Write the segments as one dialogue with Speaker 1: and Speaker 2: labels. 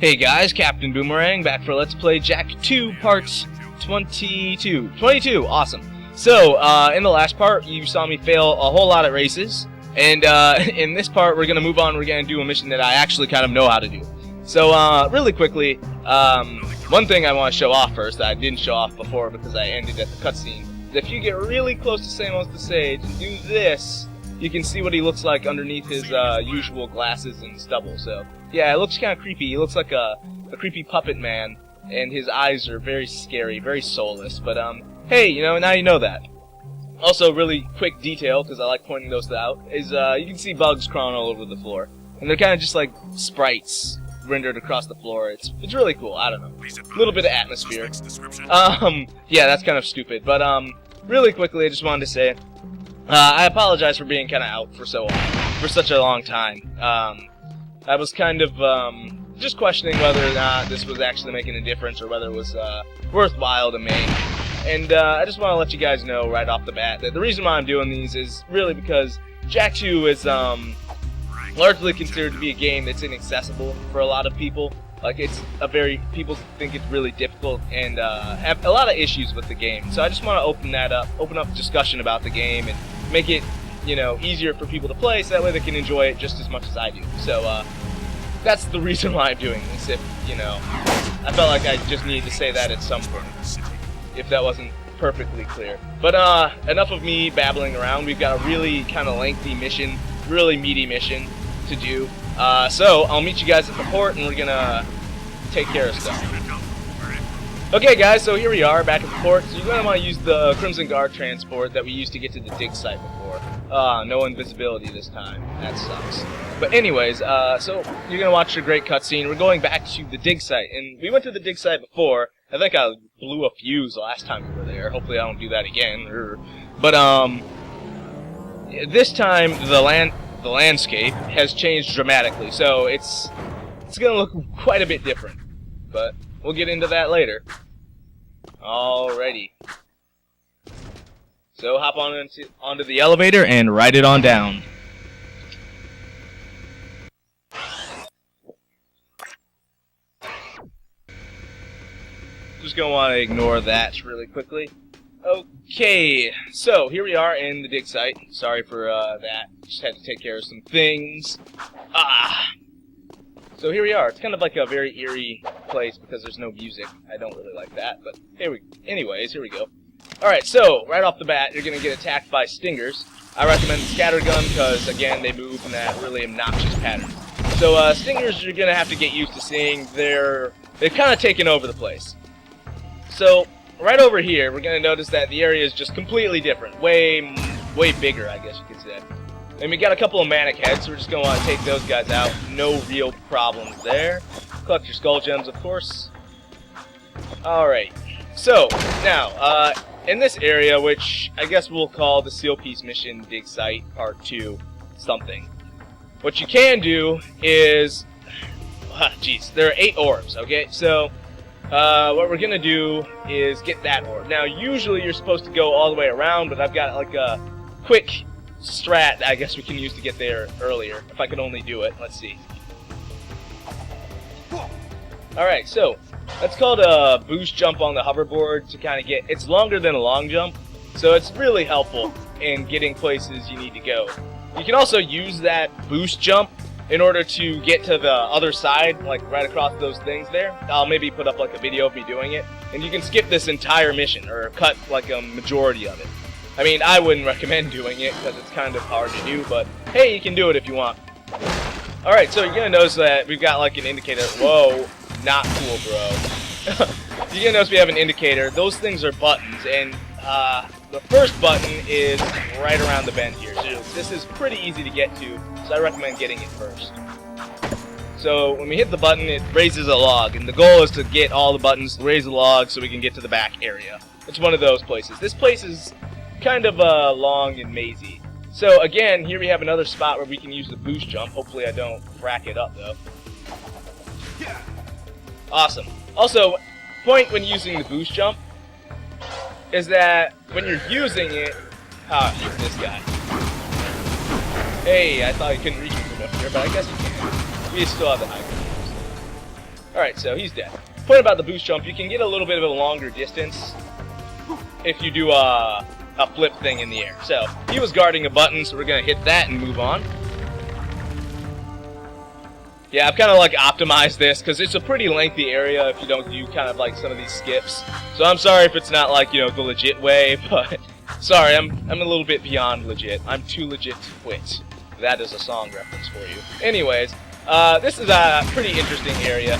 Speaker 1: Hey guys, Captain Boomerang back for Let's Play Jak 2 Part 22. 22, awesome. So, in the last part, you saw me fail a whole lot at races, and in this part, we're going to move on. We're going to do a mission that I actually kind of know how to do. So, really quickly, one thing I want to show off first that I didn't show off before because I ended at the cutscene, is if you get really close to Samus the Sage and do this, you can see what he looks like underneath his usual glasses and stubble. So, yeah, it looks kind of creepy. He looks like a creepy puppet man, and his eyes are very scary, very soulless. But, hey, you know, now you know that. Also, really quick detail, because I like pointing those out, is you can see bugs crawling all over the floor. And they're kind of just like sprites rendered across the floor. It's really cool. I don't know. A little bit of atmosphere. Yeah, that's kind of stupid. But, really quickly, I just wanted to say, I apologize for being kind of out for such a long time. I was kind of just questioning whether or not this was actually making a difference or whether it was worthwhile to make. And I just want to let you guys know right off the bat that the reason why I'm doing these is really because Jak 2 is largely considered to be a game that's inaccessible for a lot of people. Like, people think it's really difficult and have a lot of issues with the game. So I just want to open up discussion about the game and make it, you know, easier for people to play so that way they can enjoy it just as much as I do. So, that's the reason why I'm doing this. If, you know, I felt like I just needed to say that at some point, if that wasn't perfectly clear. But, enough of me babbling around. We've got a really kind of lengthy mission, really meaty mission to do. So, I'll meet you guys at the port, and we're gonna take care of stuff. Okay, guys, so here we are, back at the port. So you're gonna want to use the Crimson Guard transport that we used to get to the dig site before. No invisibility this time. That sucks. But anyways, so you're gonna watch a great cutscene. We're going back to the dig site, and we went to the dig site before. I think I blew a fuse the last time we were there. Hopefully I don't do that again. But this time the landscape has changed dramatically, so it's gonna look quite a bit different. But we'll get into that later. Alrighty. So hop onto the elevator and ride it on down. Just gonna want to ignore that really quickly. Okay, so here we are in the dig site. Sorry for that. Just had to take care of some things. So here we are. It's kind of like a very eerie place because there's no music. I don't really like that, but anyways, here we go. Alright, so right off the bat, you're going to get attacked by stingers. I recommend the scatter gun because, again, they move in that really obnoxious pattern. So stingers you're going to have to get used to seeing. They've kind of taken over the place. So right over here, we're going to notice that the area is just completely different. Way bigger, I guess you could say. And we got a couple of manic heads, so we're just going to want to take those guys out. No real problems there. Collect your skull gems, of course. Alright. So, now, in this area, which I guess we'll call the Seal Piece Mission Dig Site Part 2 something, what you can do is... Jeez, there are 8 orbs, okay? So, what we're going to do is get that orb. Now, usually you're supposed to go all the way around, but I've got like a quick strat I guess we can use to get there earlier. If I could only do it. Let's see. Alright, so that's called a boost jump on the hoverboard to kind of get... It's longer than a long jump, so it's really helpful in getting places you need to go. You can also use that boost jump in order to get to the other side, like right across those things there. I'll maybe put up like a video of me doing it, and you can skip this entire mission, or cut like a majority of it. I mean, I wouldn't recommend doing it because it's kind of hard to do, but hey, you can do it if you want. Alright, so you're going to notice that we've got like an indicator. Whoa, not cool, bro. You're going to notice we have an indicator. Those things are buttons, and the first button is right around the bend here. So this is pretty easy to get to, so I recommend getting it first. So when we hit the button, it raises a log, and the goal is to get all the buttons, raise the log, so we can get to the back area. It's one of those places. This place is kind of long and mazy. So again, here we have another spot where we can use the boost jump. Hopefully I don't frack it up though. Awesome. Also, point when using the boost jump is that when you're using it... this guy. Hey, I thought you couldn't reach me from up here, but I guess you can. We still have the high ground. Alright, so he's dead. Point about the boost jump, you can get a little bit of a longer distance if you do a flip thing in the air. So, he was guarding a button, so we're going to hit that and move on. Yeah, I've kind of like optimized this because it's a pretty lengthy area if you don't do kind of like some of these skips. So I'm sorry if it's not like, you know, the legit way, but sorry, I'm a little bit beyond legit. I'm too legit to quit. That is a song reference for you. Anyways, this is a pretty interesting area.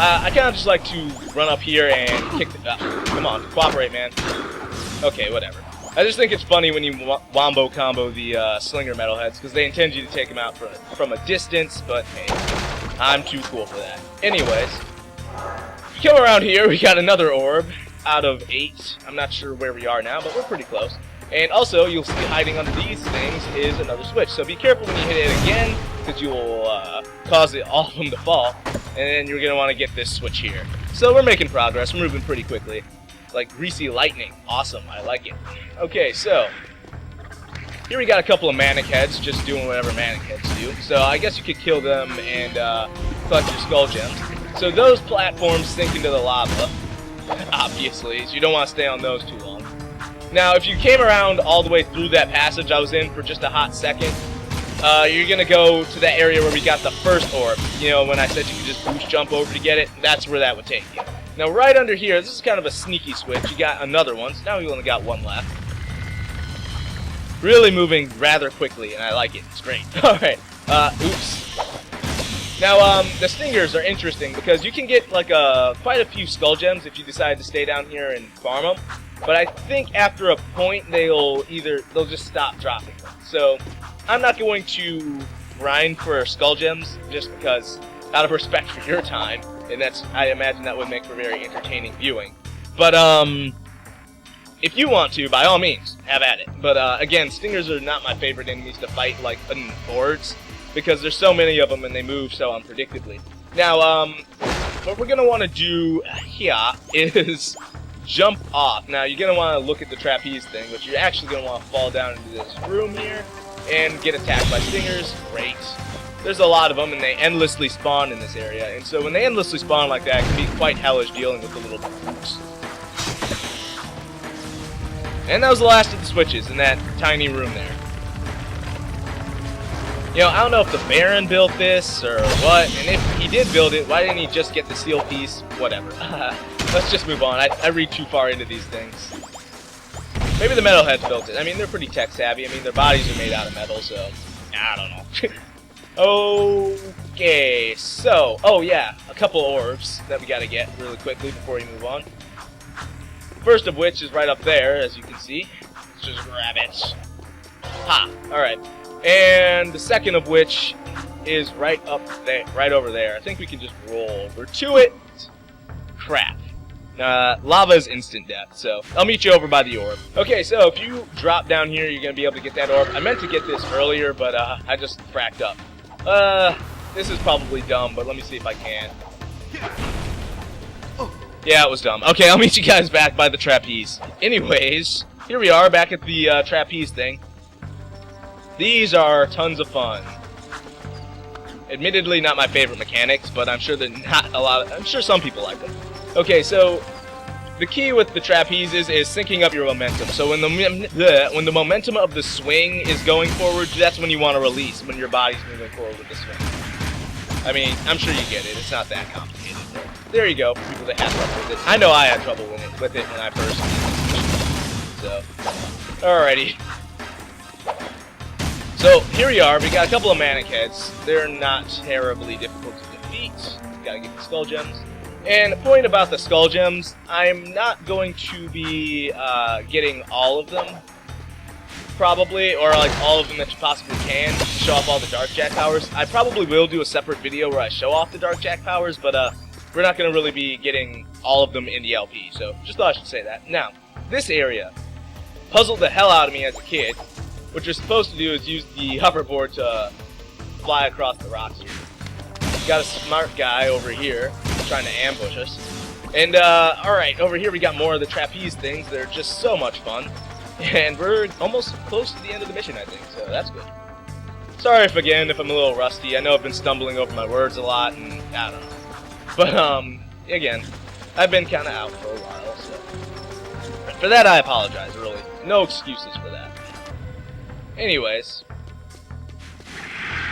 Speaker 1: I kind of just like to run up here and kick the... come on, cooperate, man. Okay, whatever. I just think it's funny when you wombo combo the slinger metalheads, because they intend you to take them out from a distance, but hey, I'm too cool for that. Anyways, if you come around here, we got another orb out of 8. I'm not sure where we are now, but we're pretty close. And also, you'll see hiding under these things is another switch, so be careful when you hit it again, because you'll cause all of them to fall, and then you're going to want to get this switch here. So we're making progress, we're moving pretty quickly. Like greasy lightning. Awesome, I like it. Okay, so here we got a couple of manic heads just doing whatever manic heads do. So I guess you could kill them and collect your skull gems. So those platforms sink into the lava, obviously, so you don't want to stay on those too long. Now, if you came around all the way through that passage I was in for just a hot second, you're going to go to that area where we got the first orb. You know, when I said you could just boost jump over to get it, that's where that would take you. Now, right under here, this is kind of a sneaky switch. You got another one, so now we only got one left. Really moving rather quickly, and I like it. It's great. Alright, oops. Now, the stingers are interesting because you can get, like, quite a few skull gems if you decide to stay down here and farm them. But I think after a point, they'll just stop dropping them. So, I'm not going to grind for skull gems just because, out of respect for your time. And I imagine that would make for very entertaining viewing. But, if you want to, by all means, have at it. But, again, stingers are not my favorite enemies to fight, like, in boards, because there's so many of them and they move so unpredictably. Now, what we're going to want to do here is jump off. Now, you're going to want to look at the trapeze thing, but you're actually going to want to fall down into this room here and get attacked by stingers. Great. There's a lot of them, and they endlessly spawn in this area. And so when they endlessly spawn like that, it can be quite hellish dealing with the little bugs. And that was the last of the switches in that tiny room there. You know, I don't know if the Baron built this or what, and if he did build it, why didn't he just get the seal piece? Whatever. Let's just move on. I read too far into these things. Maybe the metalheads built it. I mean, they're pretty tech savvy. I mean, their bodies are made out of metal, so I don't know. Okay, so, oh yeah, a couple orbs that we gotta get really quickly before we move on. First of which is right up there, as you can see. Let's just grab it. Ha! Alright. And the second of which is right up there, right over there. I think we can just roll over to it. Crap. Lava is instant death, so I'll meet you over by the orb. Okay, so if you drop down here, you're going to be able to get that orb. I meant to get this earlier, but I just fracked up. This is probably dumb, but let me see if I can. Yeah, it was dumb. Okay, I'll meet you guys back by the trapeze. Anyways, here we are back at the trapeze thing. These are tons of fun. Admittedly, not my favorite mechanics, but I'm sure I'm sure some people like them. Okay, so the key with the trapezes is syncing up your momentum. So when the momentum of the swing is going forward, that's when you want to release, when your body's moving forward with the swing. I mean, I'm sure you get it. It's not that complicated. There you go, for people that have trouble with it. I know I had trouble with it when I first did this. So, alrighty. So, here we are. We got a couple of manic heads. They're not terribly difficult to defeat. Gotta get the skull gems. And the point about the skull gems, I'm not going to be getting all of them, probably, or like all of them that you possibly can to show off all the Dark Jack powers. I probably will do a separate video where I show off the Dark Jack powers, but we're not going to really be getting all of them in the LP, so just thought I should say that. Now, this area puzzled the hell out of me as a kid. What you're supposed to do is use the hoverboard to fly across the rocks here. Got a smart guy over here trying to ambush us. And, alright, over here we got more of the trapeze things. They're just so much fun. And we're almost close to the end of the mission, I think, so that's good. Sorry if I'm a little rusty. I know I've been stumbling over my words a lot, and I don't know. But, again, I've been kind of out for a while, so... For that, I apologize, really. No excuses for that. Anyways...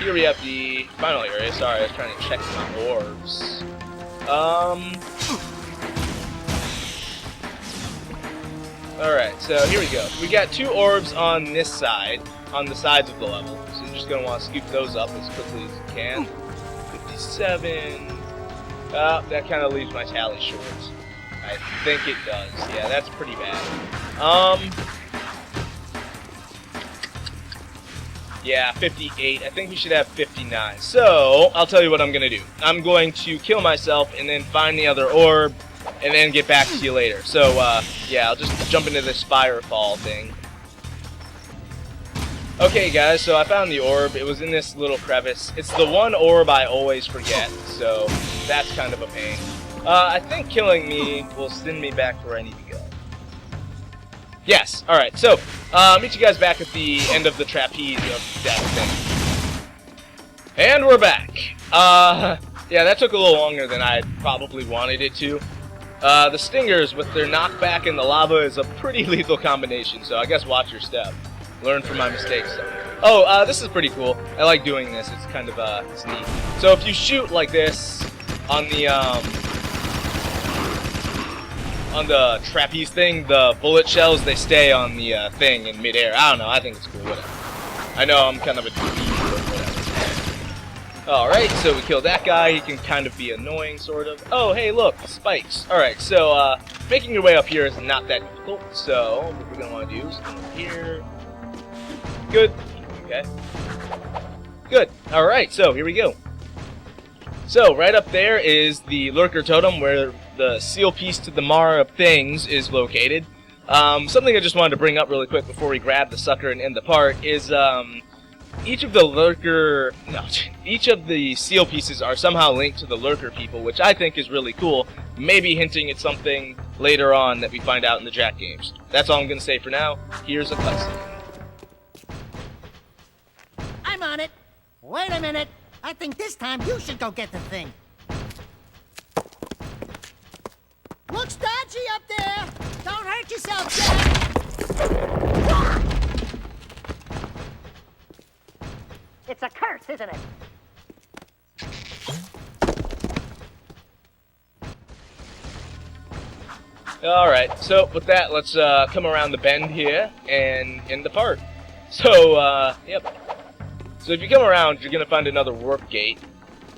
Speaker 1: Here we have the final area. Sorry, I was trying to check my orbs. Alright, so here we go. We got 2 orbs on this side, on the sides of the level. So you're just going to want to scoop those up as quickly as you can. 57... that kind of leaves my tally short. I think it does. Yeah, that's pretty bad. Yeah, 58. I think we should have 59. So, I'll tell you what I'm going to do. I'm going to kill myself and then find the other orb and then get back to you later. So, yeah, I'll just jump into this fire fall thing. Okay, guys, so I found the orb. It was in this little crevice. It's the one orb I always forget, so that's kind of a pain. I think killing me will send me back to where I need to go. Yes, alright, so, meet you guys back at the end of the trapeze of death thing. And we're back. Yeah, that took a little longer than I probably wanted it to. The stingers with their knockback in the lava is a pretty lethal combination, so I guess watch your step. Learn from my mistakes. Oh, this is pretty cool. I like doing this. It's kind of, it's neat. So if you shoot like this on the trapeze thing, the bullet shells, they stay on the thing in midair. I don't know, I think it's cool, whatever. I know I'm kind of a dweeb, but whatever. Alright, so we killed that guy. He can kind of be annoying, sort of. Oh, hey, look, spikes. Alright, so, making your way up here is not that difficult. So, what we're going to want to do is come over here. Good. Okay. Good. Alright, so here we go. So, right up there is the Lurker Totem, where the seal piece to the Mar of Things is located. Something I just wanted to bring up really quick before we grab the sucker and end the part is, each of the seal pieces are somehow linked to the Lurker people, which I think is really cool, maybe hinting at something later on that we find out in the Jack games. That's all I'm going to say for now. Here's a cutscene.
Speaker 2: I'm on it. Wait a minute. I think this time you should go get the thing. Looks dodgy up there. Don't hurt yourself, Jack. It's a curse, isn't it?
Speaker 1: Alright, so with that, let's come around the bend here and end the part. So, yep. So if you come around, you're going to find another warp gate.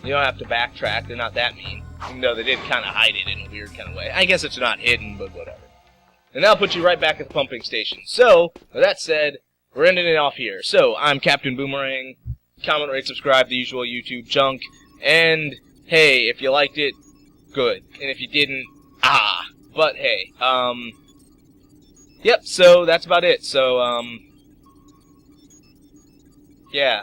Speaker 1: You don't have to backtrack, they're not that mean. Even though they did kind of hide it in a weird kind of way. I guess it's not hidden, but whatever. And that'll put you right back at the pumping station. So, with that said, we're ending it off here. So, I'm CaptainBoomeraang. Comment, rate, subscribe, the usual YouTube junk. And, hey, if you liked it, good. And if you didn't, but hey, yep, so that's about it. So, yeah.